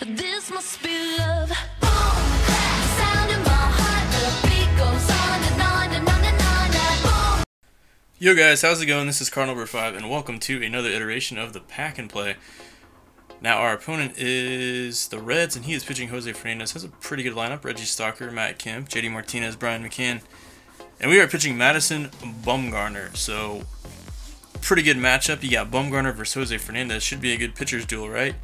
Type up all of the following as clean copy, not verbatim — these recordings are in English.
This must be love. Boom, sound in my heart. The beat goes on and on and on and on. Boom. Yo guys, how's it going? This is Car number 5 and welcome to another iteration of the Pack and Play. Now our opponent is the Reds and he is pitching Jose Fernandez. Has a pretty good lineup: Reggie Stalker, Matt Kemp, JD Martinez, Brian McCann. And we are pitching Madison Bumgarner. So pretty good matchup. You got Bumgarner versus Jose Fernandez. Should be a good pitcher's duel, right?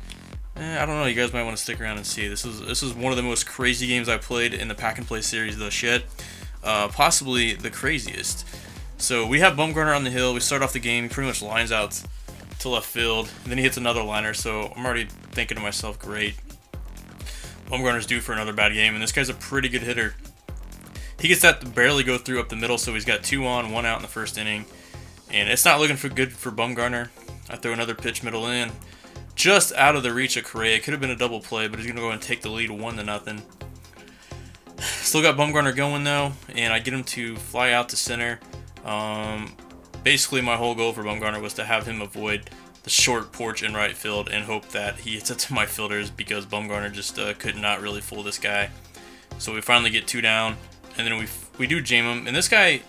I don't know. You guys might want to stick around and see. This is one of the most crazy games I've played in the Pack and Play series thus yet. Possibly the craziest. So we have Bumgarner on the hill. We start off the game. He pretty much lines out to left field. And then he hits another liner. So I'm already thinking to myself, great. Bumgarner's due for another bad game. And this guy's a pretty good hitter. He gets that to barely go through up the middle. So he's got 2 on, 1 out in the first inning. And it's not looking good for Bumgarner. I throw another pitch middle in. Just out of the reach of Correa. It could have been a double play, but he's going to go and take the lead 1-0. Still got Bumgarner going though, and I get him to fly out to center. Basically my whole goal for Bumgarner was to have him avoid the short porch in right field and hope that he hits it to my fielders, because Bumgarner just could not really fool this guy. So we finally get 2 down, and then we do jam him. And this guy,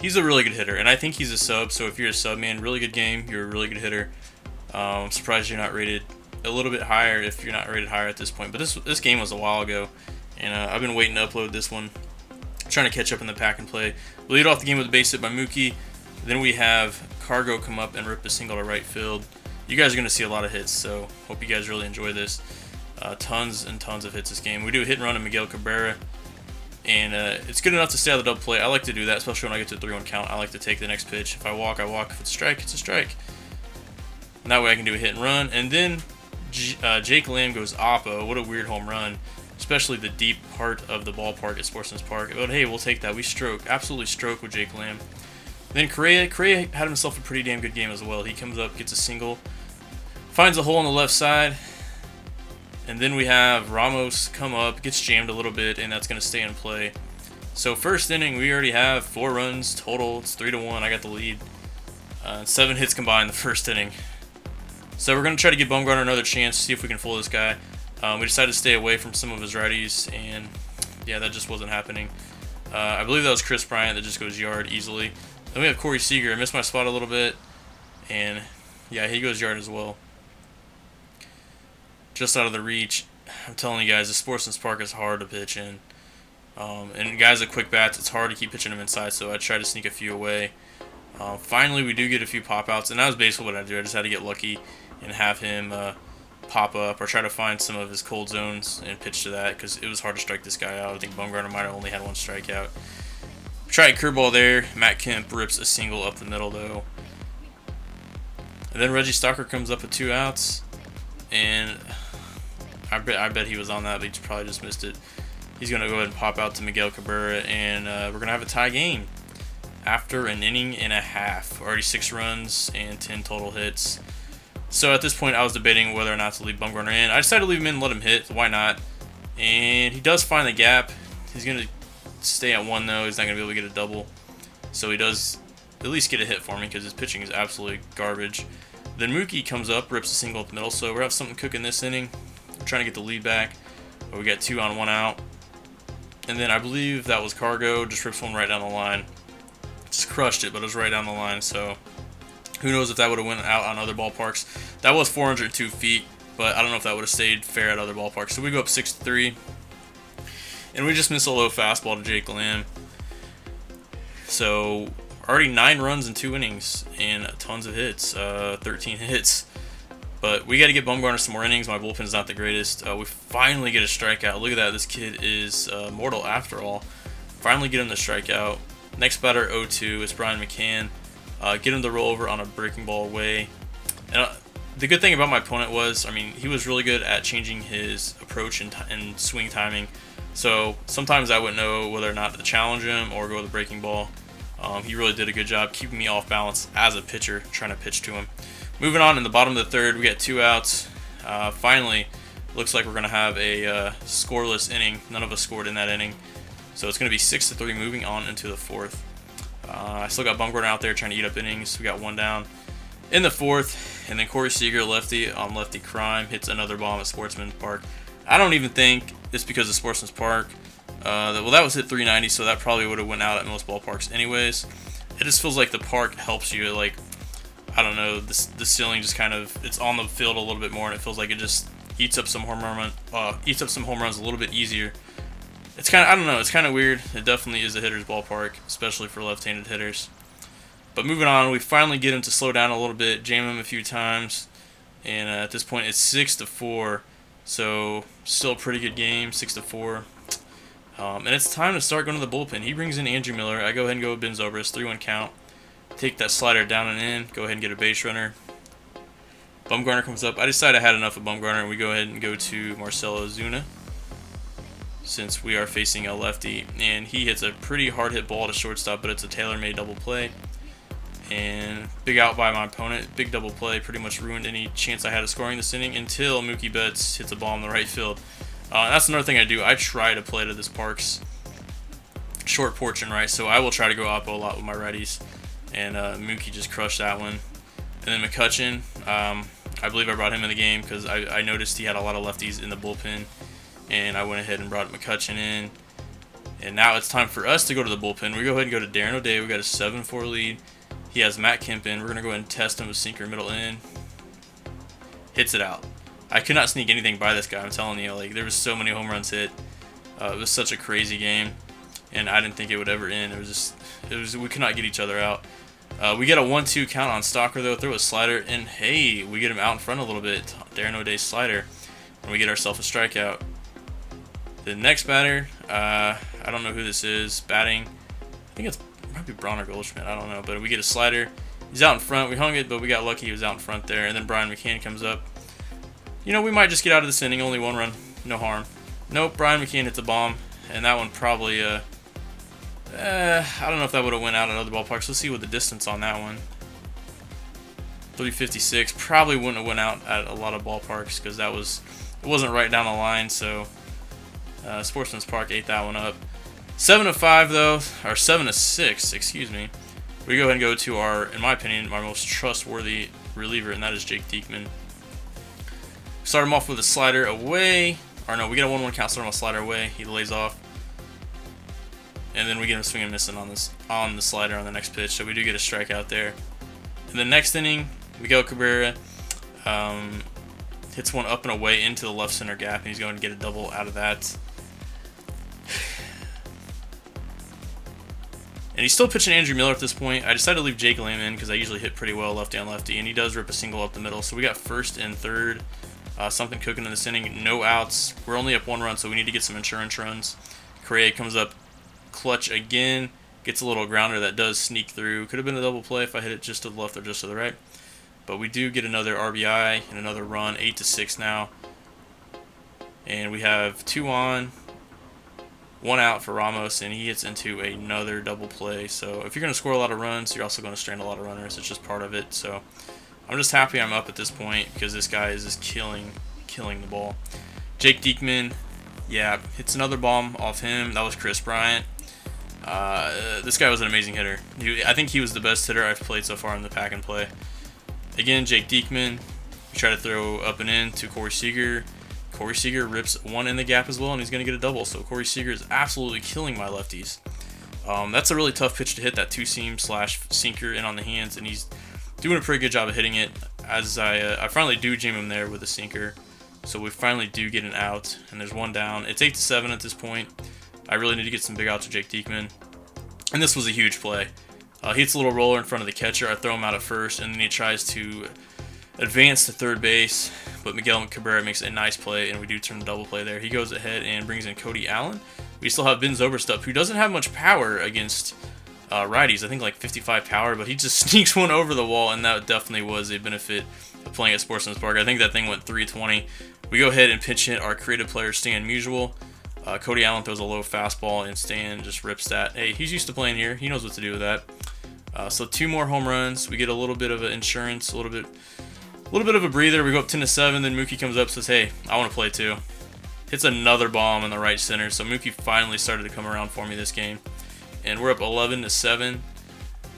he's a really good hitter, and I think he's a sub. So if you're a sub, man, really good game. You're a really good hitter. I'm surprised you're not rated a little bit higher if you're not rated higher at this point. But this game was a while ago, and I've been waiting to upload this one. Trying to catch up in the Pack and Play. We lead off the game with a base hit by Mookie. Then we have Cargo come up and rip a single to right field. You guys are going to see a lot of hits, so hope you guys really enjoy this. Tons and tons of hits this game. We do a hit and run to Miguel Cabrera, and it's good enough to stay out of the double play. I like to do that, especially when I get to a 3-1 count. I like to take the next pitch. If I walk, I walk. If it's a strike, it's a strike. And that way I can do a hit and run. And then Jake Lamb goes oppo. What a weird home run, especially the deep part of the ballpark at Sportsman's Park. But hey, we'll take that. We stroke, absolutely stroke with Jake Lamb. Then Correa had himself a pretty damn good game as well. He comes up, gets a single, finds a hole on the left side, and then we have Ramos come up, gets jammed a little bit, and that's going to stay in play. So first inning, we already have 4 runs total. It's 3-1. I got the lead. 7 hits combined the first inning. So we're going to try to give Bumgarner another chance, see if we can fool this guy. We decided to stay away from some of his righties, and yeah, that just wasn't happening. I believe that was Chris Bryant that just goes yard easily. Then we have Corey Seager. I missed my spot a little bit, and yeah, he goes yard as well. Just out of the reach. I'm telling you guys, the Sportsman's Park is hard to pitch in. And guys with quick bats, it's hard to keep pitching them inside, so I try to sneak a few away. Finally, we do get a few pop-outs, and that was basically what I do. I just had to get lucky and have him pop up or try to find some of his cold zones and pitch to that, because it was hard to strike this guy out. I think Bumgarner might have only had 1 strikeout. Try a curveball there. Matt Kemp rips a single up the middle though. And then Reggie Stalker comes up with 2 outs, and I bet he was on that, but he probably just missed it. He's going to go ahead and pop out to Miguel Cabrera, and we're going to have a tie game after an inning and a half. Already 6 runs and 10 total hits. So at this point, I was debating whether or not to leave Bumgarner in. I decided to leave him in and let him hit. Why not? And he does find the gap. He's going to stay at 1 though. He's not going to be able to get a double. So he does at least get a hit for me, because his pitching is absolutely garbage. Then Mookie comes up, rips a single up the middle. So we're have something cooking this inning. We're trying to get the lead back. But we got 2 on, 1 out. And then I believe that was Cargo. Just rips one right down the line. Just crushed it, but it was right down the line. So who knows if that would have went out on other ballparks. That was 402 feet, but I don't know if that would have stayed fair at other ballparks. So we go up 6-3, and we just miss a low fastball to Jake Lamb. So already 9 runs in 2 innings and tons of hits, 13 hits. But we got to get Bumgarner some more innings. My bullpen is not the greatest. We finally get a strikeout. Look at that. This kid is mortal after all. Finally get him the strikeout. Next batter, 0-2. It's Brian McCann. Get him to roll over on a breaking ball away. And the good thing about my opponent was, I mean, he was really good at changing his approach and swing timing. So sometimes I wouldn't know whether or not to challenge him or go with a breaking ball. He really did a good job keeping me off balance as a pitcher, trying to pitch to him. Moving on, in the bottom of the 3rd, we got 2 outs. Finally, looks like we're going to have a scoreless inning. None of us scored in that inning. So it's going to be 6-3 moving on into the 4th. I still got Bumgarner out there trying to eat up innings. We got 1 down in the 4th, And then Corey Seager, lefty on lefty crime, hits another bomb at Sportsman Park. I don't even think it's because of Sportsman's Park. Well, that was hit 390, so that probably would have went out at most ballparks anyways. It just feels like the park helps you. Like, I don't know, the ceiling just kind of, it's on the field a little bit more, and it feels like it just eats up some home runs a little bit easier. It's kind of, I don't know, it's kind of weird. It definitely is a hitter's ballpark, especially for left-handed hitters. But moving on, we finally get him to slow down a little bit, jam him a few times, and at this point it's 6-4. So still a pretty good game, 6-4. And it's time to start going to the bullpen. He brings in Andrew Miller. I go ahead and go with Ben Zobrist, 3-1 count. Take that slider down and in. Go ahead and get a base runner. Bumgarner comes up. I decided I had enough of Bumgarner, and we go ahead and go to Marcelo Ozuna, since we are facing a lefty. And he hits a pretty hard hit ball to shortstop, but it's a tailor-made double play. And big out by my opponent. Big double play. Pretty much ruined any chance I had of scoring this inning until Mookie Betts hits a ball in the right field. That's another thing I do. I try to play to this park's short porch and right, so I will try to go oppo a lot with my righties. And Mookie just crushed that one. And then McCutchen, I believe I brought him in the game because I noticed he had a lot of lefties in the bullpen. And I went ahead and brought McCutchen in. And now it's time for us to go to the bullpen. We go ahead and go to Darren O'Day. We got a 7-4 lead. He has Matt Kemp in. We're going to go ahead and test him with sinker middle in. Hits it out. I could not sneak anything by this guy. I'm telling you, like, there was so many home runs hit. It was such a crazy game, and I didn't think it would ever end. We could not get each other out. We get a 1-2 count on Stalker though. Throw a slider, and hey, we get him out in front a little bit. Darren O'Day's slider, and we get ourselves a strikeout. The next batter, I don't know who this is batting. I think it might be Bronner Goldschmidt. I don't know, but we get a slider. He's out in front. We hung it, but we got lucky. He was out in front there, and then Brian McCann comes up. You know, we might just get out of this inning. Only 1 run, no harm. Nope, Brian McCann hits a bomb, and that one probably, I don't know if that would have went out at other ballparks. Let's see what the distance on that one. 356. Probably wouldn't have went out at a lot of ballparks because it wasn't right down the line. So Sportsman's Park ate that one up. 7-5 though, or 7-6, excuse me. We go ahead and go to our, in my opinion, our most trustworthy reliever, and that is Jake Diekman. Start him off with a slider away. Or no, we get a 1-1 count, start him on a slider away. He lays off. And then we get him swinging and missing on the slider on the next pitch. So we do get a strikeout there. In the next inning, Miguel Cabrera hits one up and away into the left center gap, and he's going to get a double out of that. And he's still pitching Andrew Miller at this point. I decided to leave Jake Lamb in because I usually hit pretty well lefty on lefty, and he does rip a single up the middle. So we got first and third. Something cooking in this inning. No outs. We're only up 1 run, so we need to get some insurance runs. Correa comes up clutch again. Gets a little grounder that does sneak through. Could have been a double play if I hit it just to the left or just to the right. But we do get another RBI and another run. 8-6 now. And we have 2 on. 1 out for Ramos, and he hits into another double play. So if you're going to score a lot of runs, you're also going to strand a lot of runners. It's just part of it. So I'm just happy I'm up at this point because this guy is just killing the ball. Jake Diekman, yeah, hits another bomb off him. That was Chris Bryant. This guy was an amazing hitter. I think he was the best hitter I've played so far in the pack and play. Again, Jake Diekman. We try to throw up and in to Corey Seager. Corey Seager rips one in the gap as well, and he's going to get a double. So Corey Seager is absolutely killing my lefties. That's a really tough pitch to hit, that two-seam slash sinker in on the hands, and he's doing a pretty good job of hitting it. As I finally do jam him there with a sinker. So we finally do get an out, and there's 1 down. It's 8-7 at this point. I really need to get some big outs to Jake Diekman. And this was a huge play. He hits a little roller in front of the catcher. I throw him out at first, and then he tries to advance to third base. But Miguel Cabrera makes a nice play, and we do turn a double play there. He goes ahead and brings in Cody Allen. We still have Ben Zobrist up, who doesn't have much power against righties. I think like 55 power, but he just sneaks one over the wall, and that definitely was a benefit of playing at Sportsman's Park. I think that thing went 320. We go ahead and pitch hit our creative player, Stan Musial. Cody Allen throws a low fastball, and Stan just rips that. Hey, he's used to playing here. He knows what to do with that. So 2 more home runs. We get a little bit of an insurance, a little bit of a breather. We go up 10-7. Then Mookie comes up and says, "Hey, I want to play too." Hits another bomb in the right center. So Mookie finally started to come around for me this game, and we're up 11-7.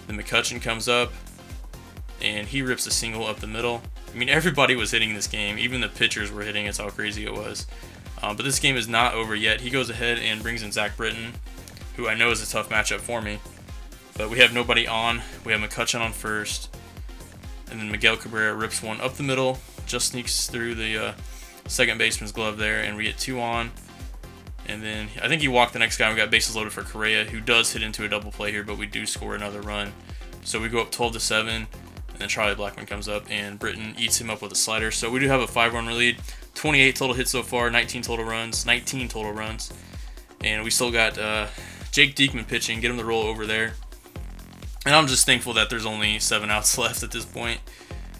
Then McCutchen comes up, and he rips a single up the middle. I mean, everybody was hitting this game. Even the pitchers were hitting. It's how crazy it was. But this game is not over yet. He goes ahead and brings in Zach Britton, who I know is a tough matchup for me. But we have nobody on. We have McCutcheon on first. And then Miguel Cabrera rips one up the middle. Just sneaks through the second baseman's glove there. And we get 2 on. And then I think he walked the next guy. We got bases loaded for Correa, who does hit into a double play here. But we do score another run. So we go up 12-7. And then Charlie Blackmon comes up. And Britton eats him up with a slider. So we do have a 5-run lead. 28 total hits so far. 19 total runs. And we still got Jake Diekman pitching. Get him to roll over there. And I'm just thankful that there's only 7 outs left at this point.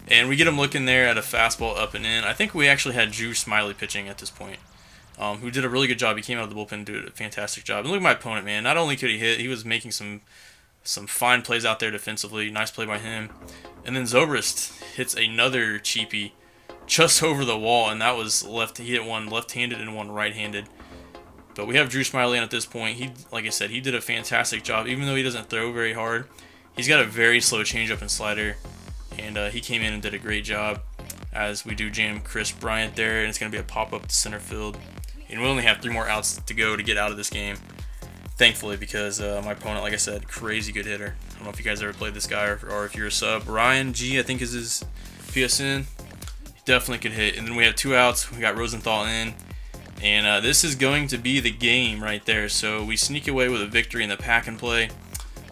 And we get him looking there at a fastball up and in. I think we actually had Drew Smiley pitching at this point, who did a really good job. He came out of the bullpen and did a fantastic job. And look at my opponent, man. Not only could he hit, he was making some fine plays out there defensively. Nice play by him. And then Zobrist hits another cheapie just over the wall, and that was left. He hit one left-handed and one right-handed. But we have Drew Smiley in at this point. He, like I said, he did a fantastic job. Even though he doesn't throw very hard, he's got a very slow changeup and slider, and he came in and did a great job as we do jam Chris Bryant there, and it's going to be a pop-up to center field. And we only have 3 more outs to go to get out of this game, thankfully, because my opponent, like I said, crazy good hitter. I don't know if you guys ever played this guy or if you're a sub. Ryan G, I think is his PSN. He definitely could hit. And then we have 2 outs. We got Rosenthal in. And this is going to be the game right there. So we sneak away with a victory in the pack and play.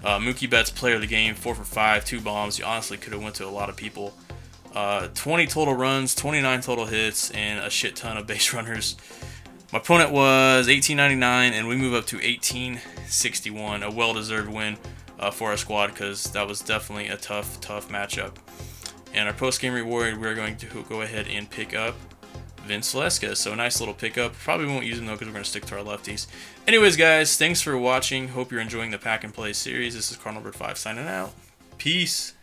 Mookie Betts, player of the game, 4 for 5, 2 bombs. You honestly could have went to a lot of people. 20 total runs, 29 total hits, and a shit ton of base runners. My opponent was 1899, and we move up to 1861. A well-deserved win for our squad because that was definitely a tough matchup. And our post-game reward, we're going to go ahead and pick up Vince Velasquez. So a nice little pickup. Probably won't use him though because we're going to stick to our lefties. Anyways, guys, thanks for watching. Hope you're enjoying the Pack and Play series. This is Cardinal Bird 5 signing out. Peace.